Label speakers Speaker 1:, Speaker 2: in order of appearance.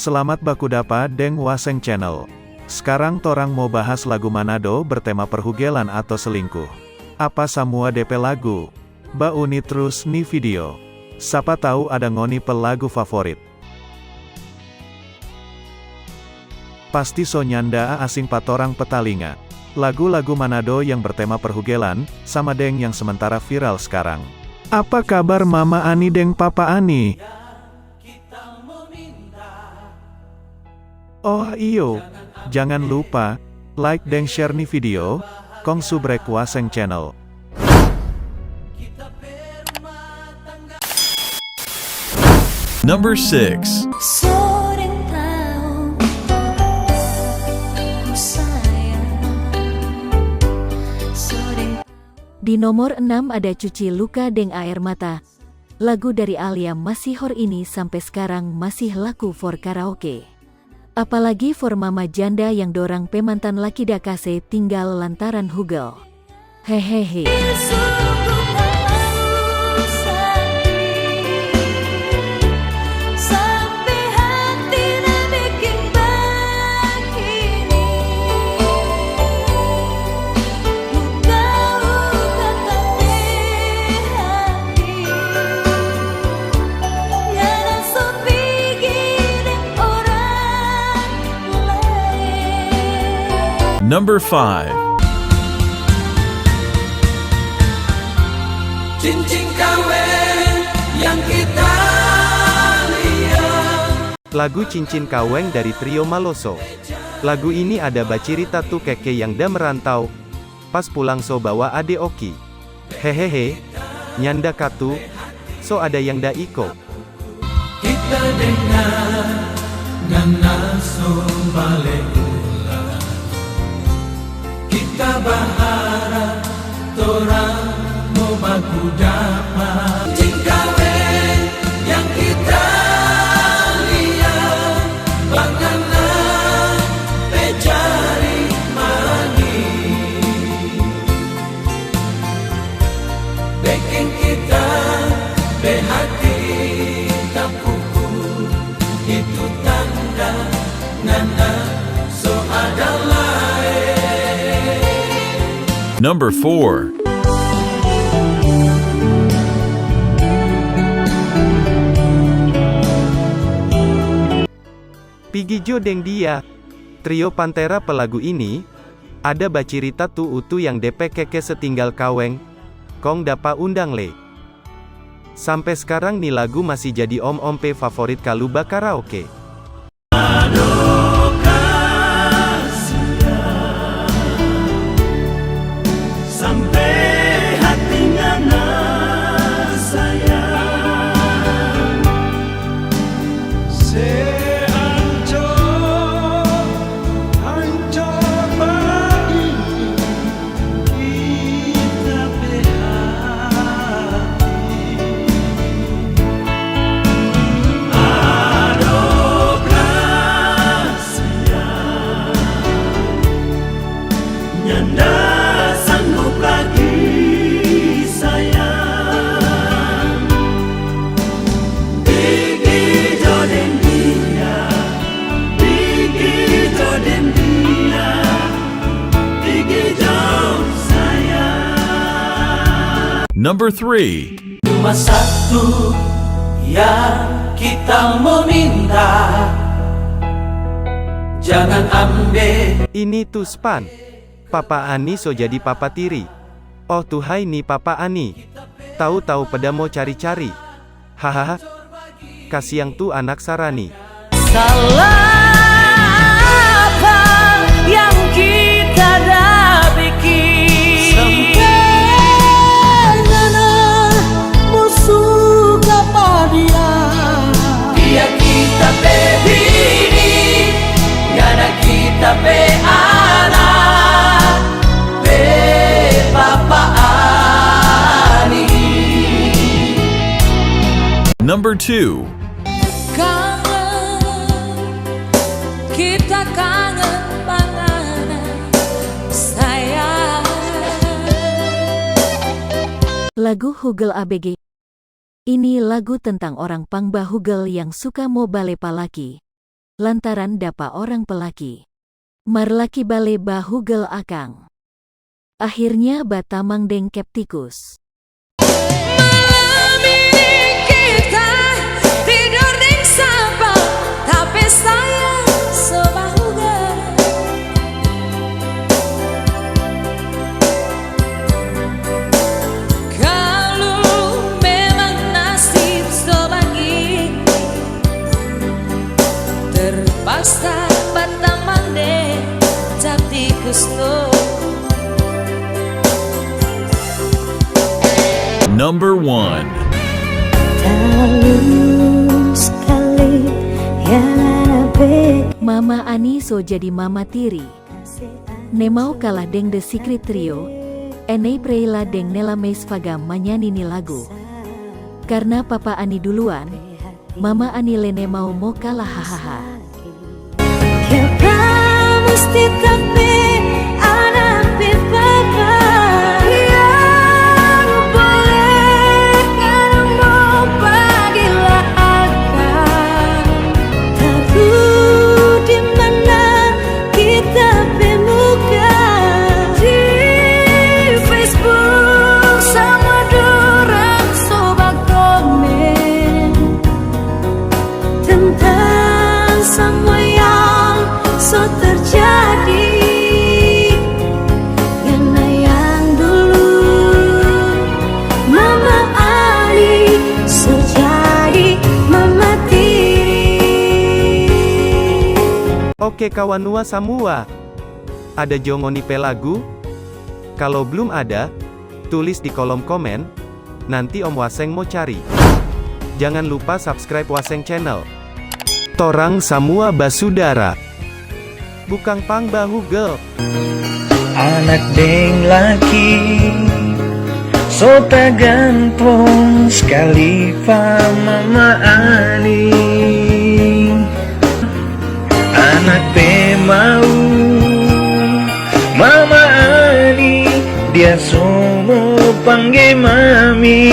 Speaker 1: Selamat bakudapa deng Waseng Channel. Sekarang torang mau bahas lagu Manado bertema perhugelan atau selingkuh. Apa semua DP lagu? Ba uni terus nih video. Siapa tahu ada ngoni pelagu favorit. Pasti so nyanda asing patorang petalinga. Lagu-lagu Manado yang bertema perhugelan, sama deng yang sementara viral sekarang. Apa kabar Mama Ani deng Papa Ani? Oh iyo, jangan lupa, like dan share nih video, kong subrek Waseng Channel.
Speaker 2: Number 6.
Speaker 3: Di nomor 6 ada Cuci Luka deng Air Mata. Lagu dari Alia Masihor ini sampai sekarang masih laku for karaoke. Apalagi for mama janda yang dorang pemantan laki dakase tinggal lantaran hugel. Hehehe.
Speaker 2: Number 5.
Speaker 4: Cincin kawin yang kita lihat.
Speaker 5: Lagu Cincin Kaweng dari Trio Maloso. Lagu ini ada bacirita tuh keke yang da merantau. Pas pulang so bawa ade oki. Hehehe. Nyanda katu. So ada yang da iko.
Speaker 4: Kita dengar ngana so balik ulang. Kita berharap torang mau baku dapat. Cincin kawin yang kita lihat. Bagaimana mencari mani. Bikin kita berhati tak pukul. Itu tanda ngana so adalah.
Speaker 2: Number 4.
Speaker 5: Pigijo deng dia. Trio Pantera pelagu ini, ada bacirita tu utu yang DP keke setinggal kaweng. Kong dapa undang le. Sampai sekarang nih lagu masih jadi om-ompe favorit kaluba karaoke.
Speaker 2: Number 3.
Speaker 4: Cuma satu yang kita meminta. Jangan ambil.
Speaker 5: Ini tuh span. Papa Ani so jadi papa tiri. Oh tuhai nih Papa Ani. Tahu-tahu pada mau cari-cari. Hahaha. Kasiang tuh anak Sarani.
Speaker 4: Salah apa yang kita dah bikin. Sampai ngana musuh kapa dia. Dia kita bebini. Ngana kita be anak. Be Papa Ani.
Speaker 2: Number 2.
Speaker 3: Kita kangen banget sayang. Lagu Hugel ABG. Ini lagu tentang orang Pangba Hugel yang suka mau bale palaki. lantaran dapa orang pelaki. Marlaki bale bahugel akang. Akhirnya batamang deng keptikus.
Speaker 4: Malam ini kita tidur di sabang, tapi sayang sebahuga. Kalau memang nasib sebagi, terpaksa batamang deh cap tikus tuh.
Speaker 2: Number 1.
Speaker 3: Mama Ani so jadi mama tiri. Nemau kalah deng The Secret Trio. Enei preila deng Nela Meisfaga manyanyi lagu. Karena Papa Ani duluan, Mama Ani lene mau kalah hahaha.
Speaker 4: Kita mesti tapi hadapi Papa. Yang boleh kan mau bagilah akan. Tahu di mana kita bermuka, di Facebook sama dorang sobat komen tentang semua yang so terjadi. Karena yang dulu Mama Ali sejadi Mama tiri.
Speaker 5: Oke kawan Nua semua. Ada jongoni lagu? Kalau belum ada, tulis di kolom komen. Nanti Om Waseng mau cari. Jangan lupa subscribe Waseng Channel. Torang semua basudara. Bukang pang bahugel.
Speaker 6: Anak deng laki so gantung sekali pa Mama Ani. Anak pe mau Mama Ani, dia semua panggil mami.